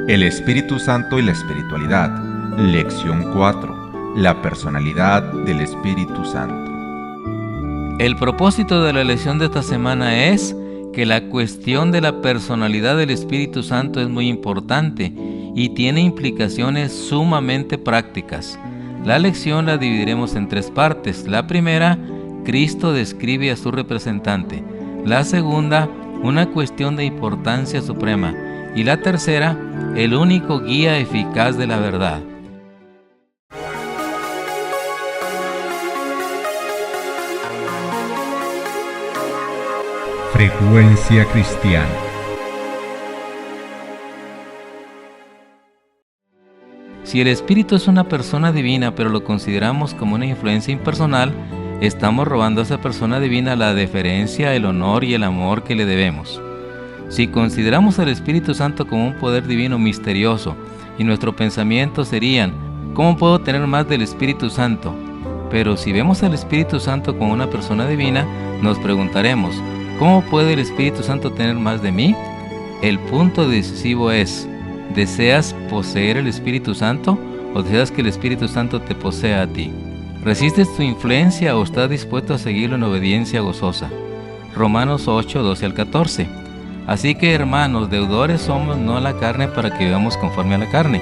El Espíritu Santo y la espiritualidad. Lección 4. La personalidad del Espíritu Santo. El propósito de la lección de esta semana es que la cuestión de la personalidad del Espíritu Santo es muy importante y tiene implicaciones sumamente prácticas. La lección la dividiremos en 3 partes. La primera, Cristo describe a su representante. La segunda, una cuestión de importancia suprema. Y la tercera, el único guía eficaz de la verdad. Frecuencia cristiana. Si el Espíritu es una persona divina, pero lo consideramos como una influencia impersonal, estamos robando a esa persona divina la deferencia, el honor y el amor que le debemos. Si consideramos al Espíritu Santo como un poder divino misterioso, y nuestros pensamientos serían, ¿cómo puedo tener más del Espíritu Santo? Pero si vemos al Espíritu Santo como una persona divina, nos preguntaremos, ¿cómo puede el Espíritu Santo tener más de mí? El punto decisivo es, ¿deseas poseer el Espíritu Santo o deseas que el Espíritu Santo te posea a ti? ¿Resistes su influencia o estás dispuesto a seguirlo en obediencia gozosa? Romanos 8, 12 al 14. Así que, hermanos, deudores somos no a la carne para que vivamos conforme a la carne.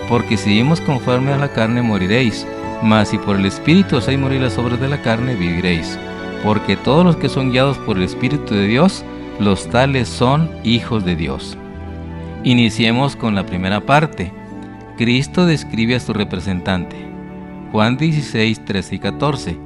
Porque si vivimos conforme a la carne moriréis, mas si por el Espíritu hacéis morir las obras de la carne, viviréis. Porque todos los que son guiados por el Espíritu de Dios, los tales son hijos de Dios. Iniciemos con la primera parte. Cristo describe a su representante. Juan 16, 13 y 14.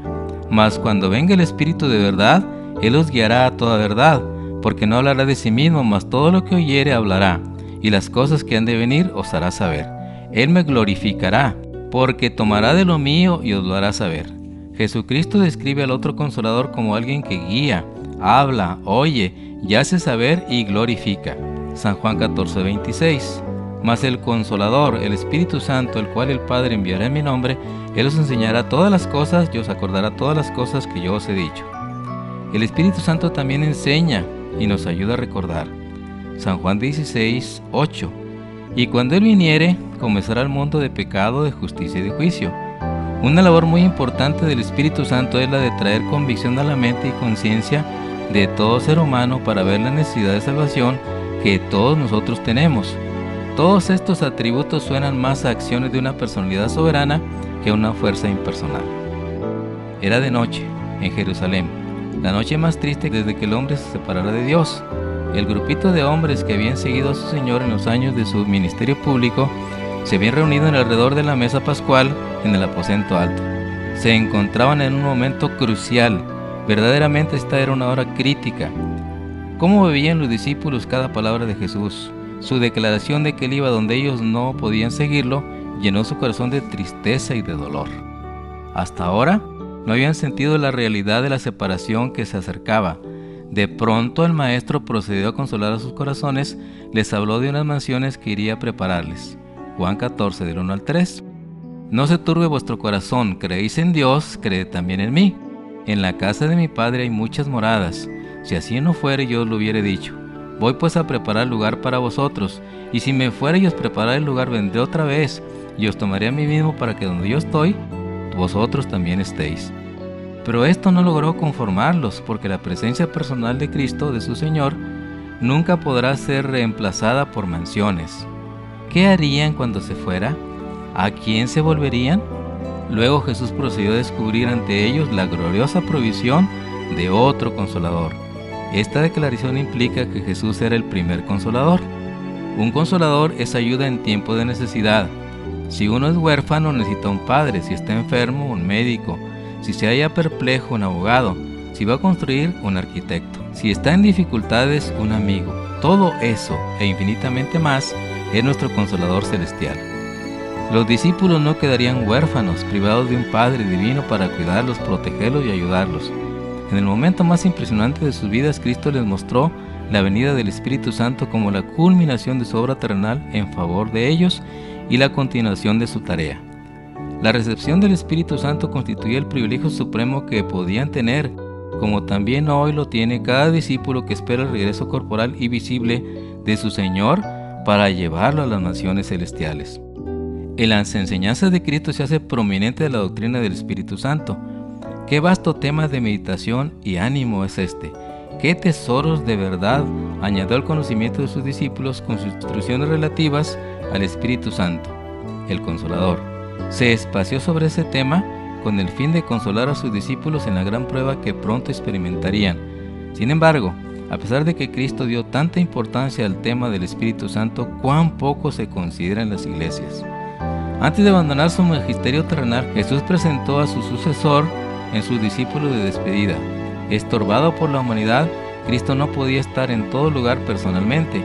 Mas cuando venga el Espíritu de verdad, Él os guiará a toda verdad, porque no hablará de sí mismo, mas todo lo que oyere hablará, y las cosas que han de venir os hará saber. Él me glorificará, porque tomará de lo mío y os lo hará saber. Jesucristo describe al otro Consolador como alguien que guía, habla, oye, y hace saber y glorifica. San Juan 14, 26. Mas el Consolador, el Espíritu Santo, el cual el Padre enviará en mi nombre, Él os enseñará todas las cosas y os acordará todas las cosas que yo os he dicho. El Espíritu Santo también enseña y nos ayuda a recordar. San Juan 16, 8. Y cuando Él viniere, comenzará el mundo de pecado, de justicia y de juicio. Una labor muy importante del Espíritu Santo es la de traer convicción a la mente y conciencia de todo ser humano para ver la necesidad de salvación que todos nosotros tenemos. Todos estos atributos suenan más a acciones de una personalidad soberana que a una fuerza impersonal. Era de noche, en Jerusalén, la noche más triste desde que el hombre se separara de Dios. El grupito de hombres que habían seguido a su Señor en los años de su ministerio público se habían reunido alrededor de la mesa pascual en el aposento alto. Se encontraban en un momento crucial. Verdaderamente esta era una hora crítica. ¿Cómo veían los discípulos cada palabra de Jesús? Su declaración de que Él iba donde ellos no podían seguirlo llenó su corazón de tristeza y de dolor. Hasta ahora no habían sentido la realidad de la separación que se acercaba. De pronto el Maestro procedió a consolar a sus corazones, les habló de unas mansiones que iría a prepararles. Juan 14, del 1 al 3. No se turbe vuestro corazón, creéis en Dios, creed también en mí. En la casa de mi Padre hay muchas moradas. Si así no fuere, yo os lo hubiera dicho. Voy pues a preparar lugar para vosotros, y si me fuere y os prepararé el lugar, vendré otra vez, y os tomaré a mí mismo para que donde yo estoy, vosotros también estéis. Pero esto no logró conformarlos, porque la presencia personal de Cristo, de su Señor, nunca podrá ser reemplazada por mansiones. ¿Qué harían cuando se fuera? ¿A quién se volverían? Luego Jesús procedió a descubrir ante ellos la gloriosa provisión de otro Consolador. Esta declaración implica que Jesús era el primer Consolador. Un Consolador es ayuda en tiempo de necesidad. Si uno es huérfano, necesita un padre. Si está enfermo, un médico. Si se halla perplejo, un abogado. Si va a construir, un arquitecto. Si está en dificultades, un amigo. Todo eso, e infinitamente más, es nuestro Consolador celestial. Los discípulos no quedarían huérfanos, privados de un Padre divino para cuidarlos, protegerlos y ayudarlos. En el momento más impresionante de sus vidas, Cristo les mostró la venida del Espíritu Santo como la culminación de su obra terrenal en favor de ellos y la continuación de su tarea. La recepción del Espíritu Santo constituía el privilegio supremo que podían tener, como también hoy lo tiene cada discípulo que espera el regreso corporal y visible de su Señor para llevarlo a las naciones celestiales. En las enseñanzas de Cristo se hace prominente la doctrina del Espíritu Santo. Qué vasto tema de meditación y ánimo es este. Qué tesoros de verdad añadió al conocimiento de sus discípulos con sus instrucciones relativas al Espíritu Santo, el Consolador. Se espació sobre ese tema con el fin de consolar a sus discípulos en la gran prueba que pronto experimentarían. Sin embargo, a pesar de que Cristo dio tanta importancia al tema del Espíritu Santo, cuán poco se considera en las iglesias. Antes de abandonar su magisterio terrenal, Jesús presentó a su sucesor en sus discípulos de despedida. Estorbado por la humanidad, Cristo no podía estar en todo lugar personalmente.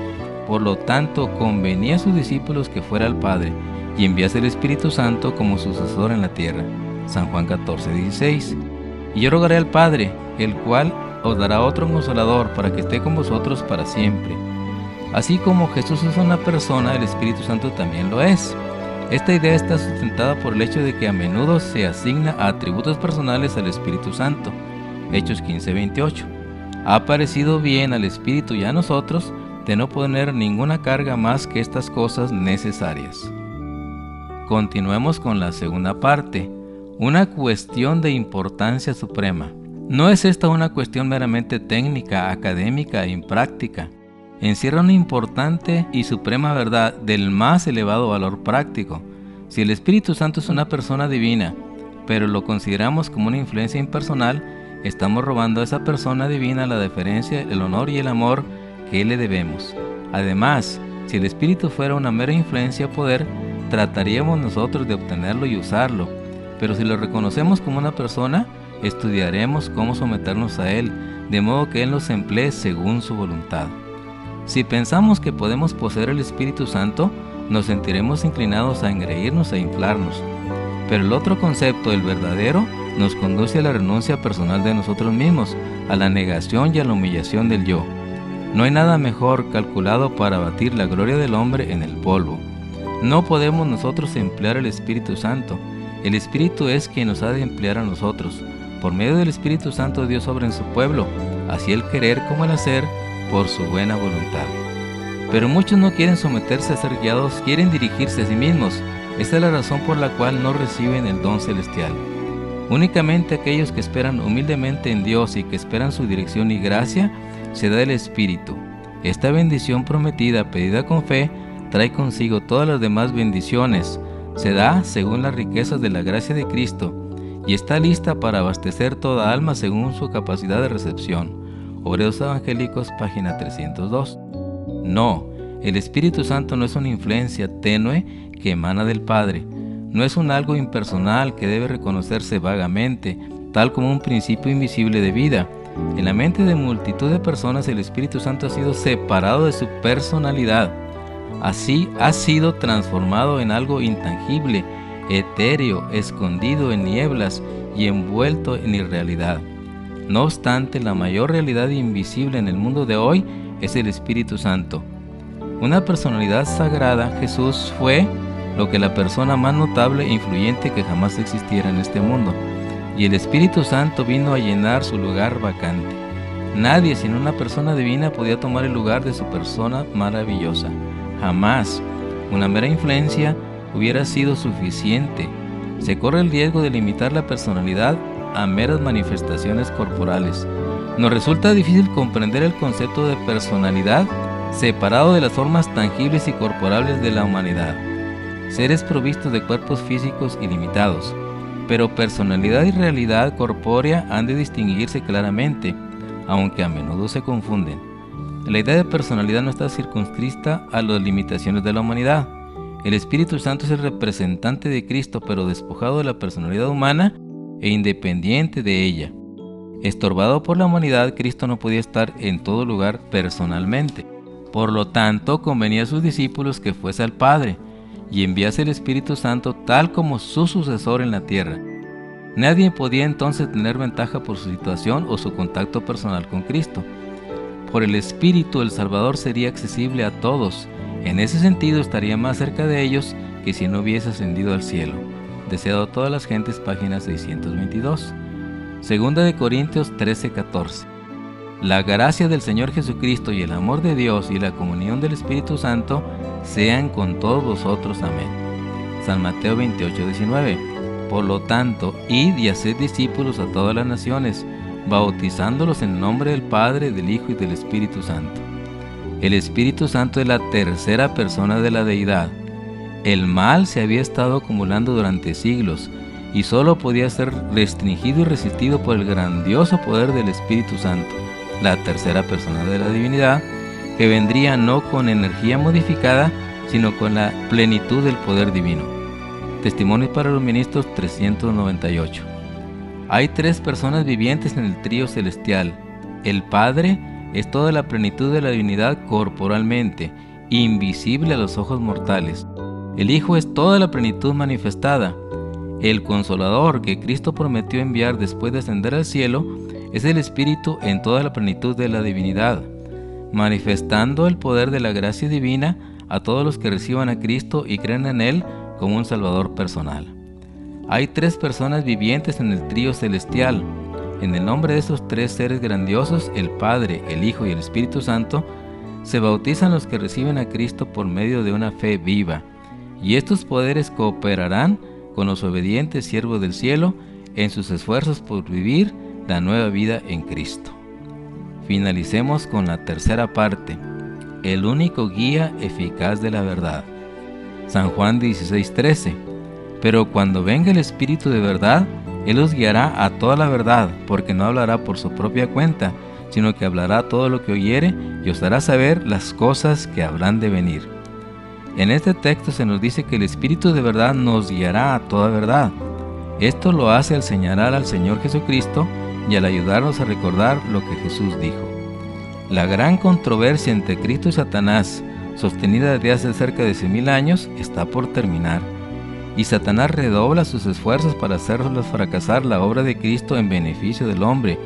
Por lo tanto, convenía a sus discípulos que fuera al Padre y enviase el Espíritu Santo como sucesor en la tierra. San Juan 14:16. Y yo rogaré al Padre, el cual os dará otro consolador para que esté con vosotros para siempre. Así como Jesús es una persona, el Espíritu Santo también lo es. Esta idea está sustentada por el hecho de que a menudo se asigna atributos personales al Espíritu Santo. Hechos 15:28. Ha parecido bien al Espíritu y a nosotros de no poner ninguna carga más que estas cosas necesarias. Continuemos con la segunda parte. Una cuestión de importancia suprema. No es esta una cuestión meramente técnica, académica e impráctica. Encierra una importante y suprema verdad del más elevado valor práctico. Si el Espíritu Santo es una persona divina, pero lo consideramos como una influencia impersonal, estamos robando a esa persona divina la deferencia, el honor y el amor que le debemos. Además, si el Espíritu fuera una mera influencia o poder, trataríamos nosotros de obtenerlo y usarlo. Pero si lo reconocemos como una persona, estudiaremos cómo someternos a Él, de modo que Él nos emplee según su voluntad. Si pensamos que podemos poseer el Espíritu Santo, nos sentiremos inclinados a engreírnos e inflarnos. Pero el otro concepto, el verdadero, nos conduce a la renuncia personal de nosotros mismos, a la negación y a la humillación del yo. No hay nada mejor calculado para abatir la gloria del hombre en el polvo. No podemos nosotros emplear el Espíritu Santo. El Espíritu es quien nos ha de emplear a nosotros. Por medio del Espíritu Santo Dios obra en su pueblo, así el querer como el hacer, por su buena voluntad. Pero muchos no quieren someterse a ser guiados, quieren dirigirse a sí mismos. Esta es la razón por la cual no reciben el don celestial. Únicamente aquellos que esperan humildemente en Dios y que esperan su dirección y gracia, se da el Espíritu. Esta bendición prometida, pedida con fe, trae consigo todas las demás bendiciones. Se da según las riquezas de la gracia de Cristo y está lista para abastecer toda alma según su capacidad de recepción. Obreros Evangélicos, página 302. No, el Espíritu Santo no es una influencia tenue que emana del Padre. No es un algo impersonal que debe reconocerse vagamente, tal como un principio invisible de vida. En la mente de multitud de personas el Espíritu Santo ha sido separado de su personalidad. Así ha sido transformado en algo intangible, etéreo, escondido en nieblas y envuelto en irrealidad. No obstante, la mayor realidad invisible en el mundo de hoy es el Espíritu Santo. Una personalidad sagrada, Jesús fue lo que la persona más notable e influyente que jamás existiera en este mundo, y el Espíritu Santo vino a llenar su lugar vacante. Nadie sino una persona divina podía tomar el lugar de su persona maravillosa. Jamás una mera influencia hubiera sido suficiente. Se corre el riesgo de limitar la personalidad a meras manifestaciones corporales. Nos resulta difícil comprender el concepto de personalidad separado de las formas tangibles y corporales de la humanidad. Seres provistos de cuerpos físicos ilimitados. Pero personalidad y realidad corpórea han de distinguirse claramente, aunque a menudo se confunden. La idea de personalidad no está circunscrita a las limitaciones de la humanidad. El Espíritu Santo es el representante de Cristo, pero despojado de la personalidad humana e independiente de ella. Estorbado por la humanidad, Cristo no podía estar en todo lugar personalmente. Por lo tanto, convenía a sus discípulos que fuese al Padre y enviase el Espíritu Santo tal como su sucesor en la tierra. Nadie podía entonces tener ventaja por su situación o su contacto personal con Cristo. Por el Espíritu, el Salvador sería accesible a todos. En ese sentido, estaría más cerca de ellos que si no hubiese ascendido al cielo. Deseado a todas las gentes, página 622. Segunda de Corintios 13:14. La gracia del Señor Jesucristo y el amor de Dios y la comunión del Espíritu Santo sean con todos vosotros. Amén. San Mateo 28:19. Por lo tanto, id y haced discípulos a todas las naciones, bautizándolos en nombre del Padre, del Hijo y del Espíritu Santo. El Espíritu Santo es la tercera persona de la deidad. El mal se había estado acumulando durante siglos y solo podía ser restringido y resistido por el grandioso poder del Espíritu Santo, la tercera persona de la divinidad, que vendría no con energía modificada, sino con la plenitud del poder divino. Testimonios para los Ministros 398. Hay tres personas vivientes en el trío celestial. El Padre es toda la plenitud de la divinidad corporalmente, invisible a los ojos mortales. El Hijo es toda la plenitud manifestada. El Consolador que Cristo prometió enviar después de ascender al cielo es el Espíritu en toda la plenitud de la divinidad, manifestando el poder de la gracia divina a todos los que reciban a Cristo y creen en Él como un Salvador personal. Hay tres personas vivientes en el trío celestial. En el nombre de esos tres seres grandiosos, el Padre, el Hijo y el Espíritu Santo, se bautizan los que reciben a Cristo por medio de una fe viva, y estos poderes cooperarán con los obedientes siervos del cielo en sus esfuerzos por vivir la nueva vida en Cristo. Finalicemos con la tercera parte, el único guía eficaz de la verdad. San Juan 16:13. Pero cuando venga el Espíritu de verdad, Él os guiará a toda la verdad, porque no hablará por su propia cuenta, sino que hablará todo lo que oyere y os hará saber las cosas que habrán de venir. En este texto se nos dice que el Espíritu de verdad nos guiará a toda verdad. Esto lo hace al señalar al Señor Jesucristo y al ayudarnos a recordar lo que Jesús dijo. La gran controversia entre Cristo y Satanás, sostenida desde hace cerca de 6.000 años, está por terminar. Y Satanás redobla sus esfuerzos para hacerlos fracasar la obra de Cristo en beneficio del hombre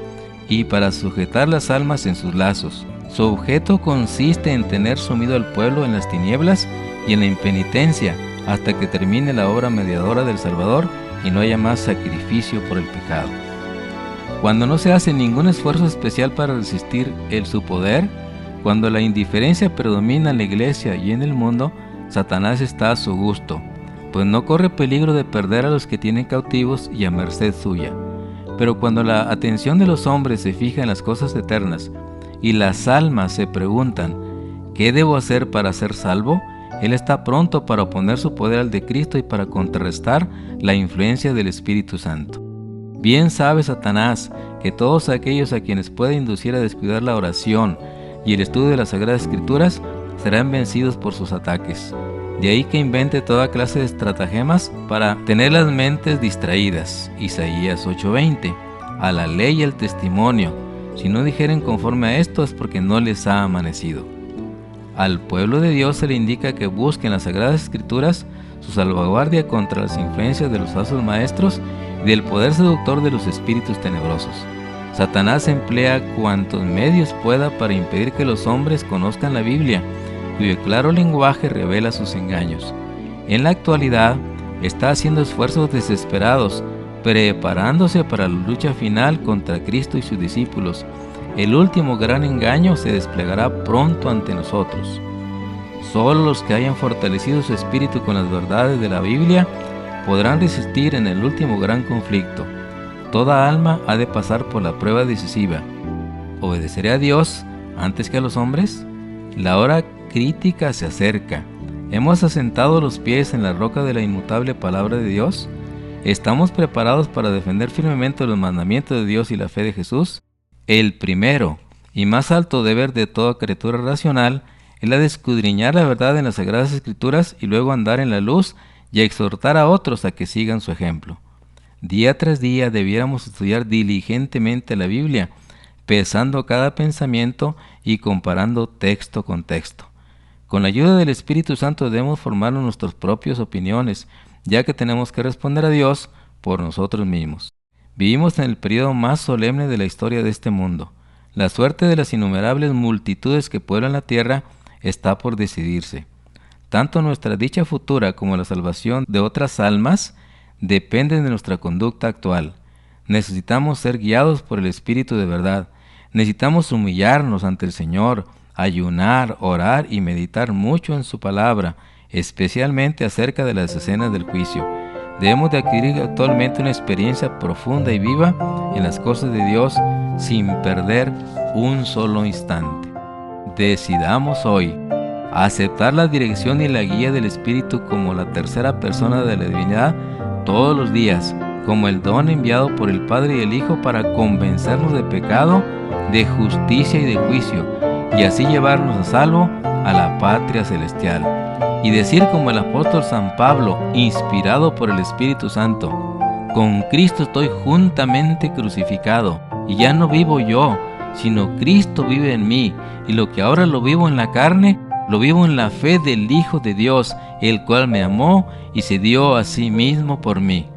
y para sujetar las almas en sus lazos. Su objeto consiste en tener sumido al pueblo en las tinieblas y en la impenitencia hasta que termine la obra mediadora del Salvador y no haya más sacrificio por el pecado. Cuando no se hace ningún esfuerzo especial para resistir su poder, cuando la indiferencia predomina en la iglesia y en el mundo, Satanás está a su gusto, pues no corre peligro de perder a los que tienen cautivos y a merced suya. Pero cuando la atención de los hombres se fija en las cosas eternas y las almas se preguntan, ¿qué debo hacer para ser salvo?, Él está pronto para oponer su poder al de Cristo y para contrarrestar la influencia del Espíritu Santo. Bien sabe Satanás que todos aquellos a quienes puede inducir a descuidar la oración y el estudio de las Sagradas Escrituras serán vencidos por sus ataques. De ahí que invente toda clase de estratagemas para tener las mentes distraídas. Isaías 8:20. A la ley y al testimonio. Si no dijeren conforme a esto es porque no les ha amanecido. Al pueblo de Dios se le indica que busquen las Sagradas Escrituras su salvaguardia contra las influencias de los falsos maestros y del poder seductor de los espíritus tenebrosos. Satanás emplea cuantos medios pueda para impedir que los hombres conozcan la Biblia, cuyo claro lenguaje revela sus engaños. En la actualidad, está haciendo esfuerzos desesperados, preparándose para la lucha final contra Cristo y sus discípulos. El último gran engaño se desplegará pronto ante nosotros. Solo los que hayan fortalecido su espíritu con las verdades de la Biblia podrán resistir en el último gran conflicto. Toda alma ha de pasar por la prueba decisiva. ¿Obedeceré a Dios antes que a los hombres? La hora crítica se acerca. ¿Hemos asentado los pies en la roca de la inmutable palabra de Dios? ¿Estamos preparados para defender firmemente los mandamientos de Dios y la fe de Jesús? El primero y más alto deber de toda criatura racional es la de escudriñar la verdad en las Sagradas Escrituras y luego andar en la luz y exhortar a otros a que sigan su ejemplo. Día tras día debiéramos estudiar diligentemente la Biblia, pesando cada pensamiento y comparando texto con texto. Con la ayuda del Espíritu Santo debemos formar nuestras propias opiniones, ya que tenemos que responder a Dios por nosotros mismos. Vivimos en el periodo más solemne de la historia de este mundo. La suerte de las innumerables multitudes que pueblan la tierra está por decidirse. Tanto nuestra dicha futura como la salvación de otras almas dependen de nuestra conducta actual. Necesitamos ser guiados por el Espíritu de verdad. Necesitamos humillarnos ante el Señor, ayunar, orar y meditar mucho en su palabra, especialmente acerca de las escenas del juicio. Debemos de adquirir actualmente una experiencia profunda y viva en las cosas de Dios sin perder un solo instante. Decidamos hoy aceptar la dirección y la guía del Espíritu como la tercera persona de la divinidad todos los días, como el don enviado por el Padre y el Hijo para convencernos de pecado, de justicia y de juicio, y así llevarnos a salvo a la patria celestial. Y decir como el apóstol San Pablo, inspirado por el Espíritu Santo: con Cristo estoy juntamente crucificado, y ya no vivo yo, sino Cristo vive en mí, y lo que ahora lo vivo en la carne, lo vivo en la fe del Hijo de Dios, el cual me amó y se dio a sí mismo por mí.